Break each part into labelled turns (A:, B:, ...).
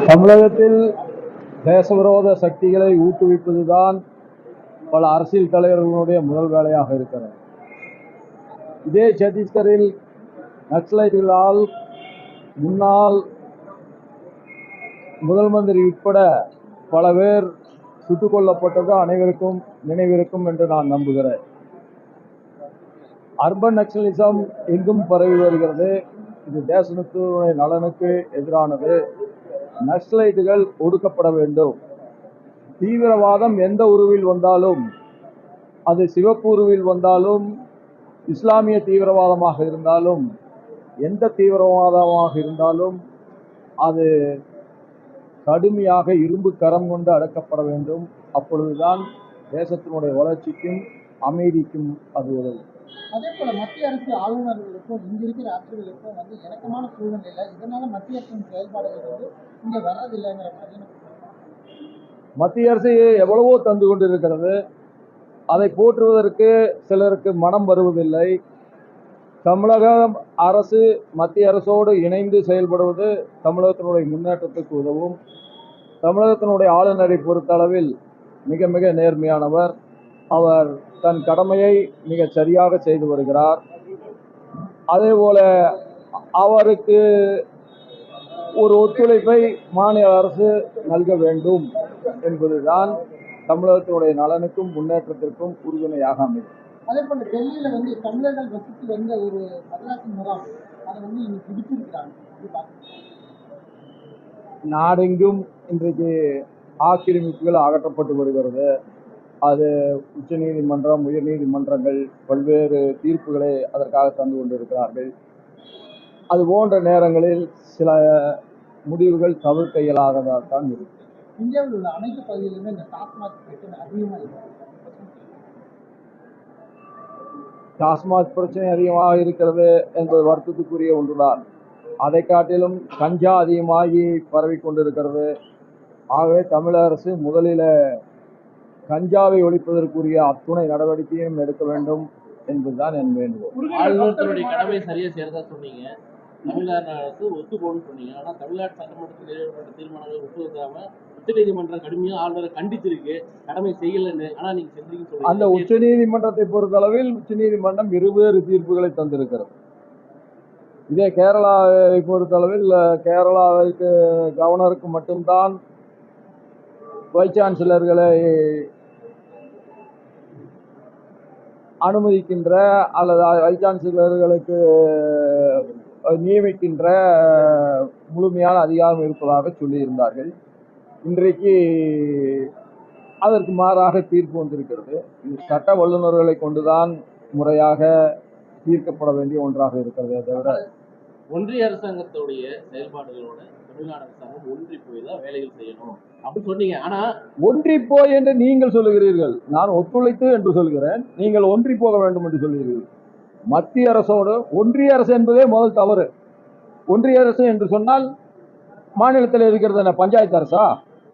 A: தமிழகத்தில் தேசவிரோத சக்திகளை ஊக்குவிப்பதுதான் பல அரசியல் தலைவர்களுடைய முதல் வேலையாக இருக்கிறது. இதே சத்தீஸ்கரில் நக்சலைட்டுகளால் முன்னாள் முதல் மந்திரி உட்பட பல பேர் சுட்டுக் கொல்லப்பட்டது அனைவருக்கும் நினைவிருக்கும் என்று நான் நம்புகிறேன். அர்பன் நக்சலிசம் எங்கும் பரவி வருகிறது. இது தேசத்தினுடைய நலனுக்கு எதிரானது. நக்சலைட்டுகள் ஒடுக்கப்பட வேண்டும். தீவிரவாதம் எந்த உருவில் வந்தாலும், அது சிவப்பு உருவில் வந்தாலும், இஸ்லாமிய தீவிரவாதமாக இருந்தாலும், எந்த தீவிரவாதமாக இருந்தாலும் அது கடுமையாக இரும்பு கரம் கொண்டு அடக்கப்பட வேண்டும். அப்பொழுதுதான் தேசத்தினுடைய வளர்ச்சிக்கும் அமைதிக்கும் அது உதவும்.
B: அதே போல மத்திய அரசு ஆளுநர்களுக்கும் இங்க இருக்கிற ஆட்சிகளுக்கும் இணக்கமான சூழ்நிலை, இதனால மத்திய அரசின் செயல்பாடுகள் இங்க வர்றதில்லைங்கிற மாதிரி
A: மத்திய அரசு எவ்வளவோ தந்து கொண்டிருக்கிறது. அதை போற்றுவதற்கு சிலருக்கு மனம் வருவதில்லை. தமிழக அரசு மத்திய அரசோடு இணைந்து செயல்படுவது தமிழகத்தினுடைய முன்னேற்றத்துக்கு உதவும். தமிழகத்தினுடைய ஆளுநரை பொறுத்தளவில் மிக மிக நேர்மையானவர். அவர் தன் கடமையை மிக சரியாக செய்து வருகிறார். அதேபோல அவருக்கு ஒரு ஒத்துழைப்பை மாநில அரசு நல்க வேண்டும் என்பதுதான் தமிழகத்தினுடைய நலனுக்கும் முன்னேற்றத்திற்கும் உறுதுணையாக அமையும்.
B: அதே போல டெல்லியில தமிழர்கள் வசித்து வந்த ஒரு மதராசி முகாம் அதை இன்னைக்கு பிடிச்சிருக்கிறாங்க.
A: நாடெங்கும் இன்றைக்கு ஆக்கிரமிப்புகள் அகற்றப்பட்டு வருகிறது. அது உச்ச நீதிமன்றம், உயர் நீதிமன்றங்கள் பல்வேறு தீர்ப்புகளை அதற்காக தந்து கொண்டிருக்கிறார்கள். அது போன்ற நேரங்களில் சில முடிவுகள் தவிர்க்க இயலாததாக தான் இருக்கு.
B: இந்தியாவில் உள்ள அனைத்து பகுதிகளிலுமே இந்த டாஸ்மாக் பிரச்சனை அதிகமாக இருக்கு.
A: டாஸ்மாக் பிரச்சனை அதிகமாக இருக்கிறது என்பது வருத்தத்துக்குரிய ஒன்றுதான். அதை காட்டிலும் கஞ்சா அதிகமாகி பரவி கொண்டிருக்கிறது. ஆகவே தமிழக அரசு முதலில் கஞ்சாவை ஒழிப்பதற்குரிய அத்துணை நடவடிக்கையும் எடுக்க வேண்டும் என்பதுதான் என் வேண்டுகோள்.
C: ஆளுநர்களுடைய கடமை சரியா செய்யறதா சொன்னீங்க. தமிழ்நாடு அரசு ஒத்துக்கோன்னு சொன்னீங்க. ஆனா தமிழ்நாடு சட்டமன்றத்தில் நிறைவேற்றப்பட்ட தீர்மானங்கள் ஒத்துழைக்காம உச்ச நீதிமன்றம் கடுமையா ஆளுநரை கண்டிச்சிருக்கு, கடமை செய்யலன்னு. ஆனா நீங்க செஞ்சீங்கன்னு சொல்றீங்க.
A: அந்த உச்ச நீதிமன்றத்தை பொறுத்தளவில் உச்ச நீதிமன்றம் இருவேறு தீர்ப்புகளை தந்திருக்கிறது. இதே கேரளாவை பொறுத்தளவில் கேரளாவிற்கு கவர்னருக்கு மட்டும்தான் வைஸ் சான்சலர்களை அனுமதிக்கின்ற அல்லது வைஸ் சான்சலர்களுக்கு நியமிக்கின்ற முழுமையான அதிகாரம் இருப்பதாக சொல்லியிருந்தார்கள். இன்றைக்கு அதற்கு மாறாக தீர்ப்பு வந்திருக்கிறது. இது சட்ட வல்லுநர்களை கொண்டுதான் முறையாக தீர்க்கப்பட வேண்டிய ஒன்றாக இருக்கிறதே தவிர
C: ஒன்றிய அரசாங்கத்துடைய செயல்பாடுகளோட தமிழ்நாடு அரசாங்கம் ஒன்றி போய் தான் வேலைகள் செய்யணும் அப்படின்னு சொன்னீங்க. ஆனா
A: ஒன்றி போய் என்று நீங்கள் சொல்லுகிறீர்கள், நான் ஒத்துழைத்து என்று சொல்கிறேன். நீங்கள் ஒன்றி போக வேண்டும் என்று சொல்லுகிறீர்கள். மத்திய அரசோடு ஒன்றிய அரசு என்பதே முதல் தவறு. ஒன்றிய அரசு என்று சொன்னால் மாநிலத்தில் இருக்கிறது என்ன, பஞ்சாயத்து அரசா?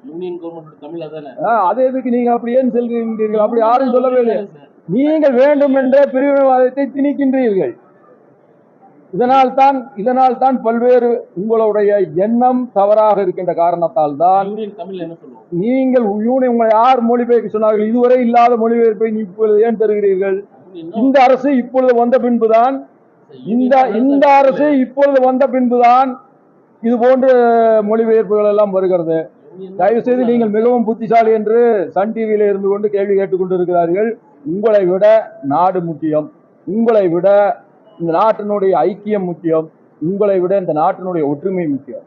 C: யூனியன் கவர்மெண்ட் தமிழ் அதானே.
A: அது எதுக்கு நீங்க அப்படி ஏன் சொல்கிறீர்கள்? அப்படி யாரும் சொல்லவே இல்லை. நீங்கள் வேண்டும் என்ற பிரிவினைவாதத்தை திணிக்கின்றீர்கள். இதனால் தான் பல்வேறு உங்களுடைய எண்ணம் தவறாக இருக்கின்ற காரணத்தால் தான் நீங்கள் உங்களை யார் மொழிபெயர்க்க சொன்னார்கள்? இதுவரை இல்லாத மொழிபெயர்ப்பை இப்பொழுது ஏன் தருகிறீர்கள்? இந்த அரசு இப்பொழுது வந்த பின்புதான் இந்த அரசு இப்பொழுது வந்த பின்புதான் இது போன்ற மொழிபெயர்ப்புகள் எல்லாம் வருகிறது. தயவு செய்து நீங்கள் மிகவும் புத்திசாலி என்று சன் டிவியில இருந்து கொண்டு கேள்வி கேட்டுக்கொண்டிருக்கிறார்கள். உங்களை விட நாடு முக்கியம். உங்களை விட இந்த நாட்டினுடைய ஐக்கியம் முக்கியம். உங்களை விட இந்த நாட்டினுடைய ஒற்றுமை முக்கியம்.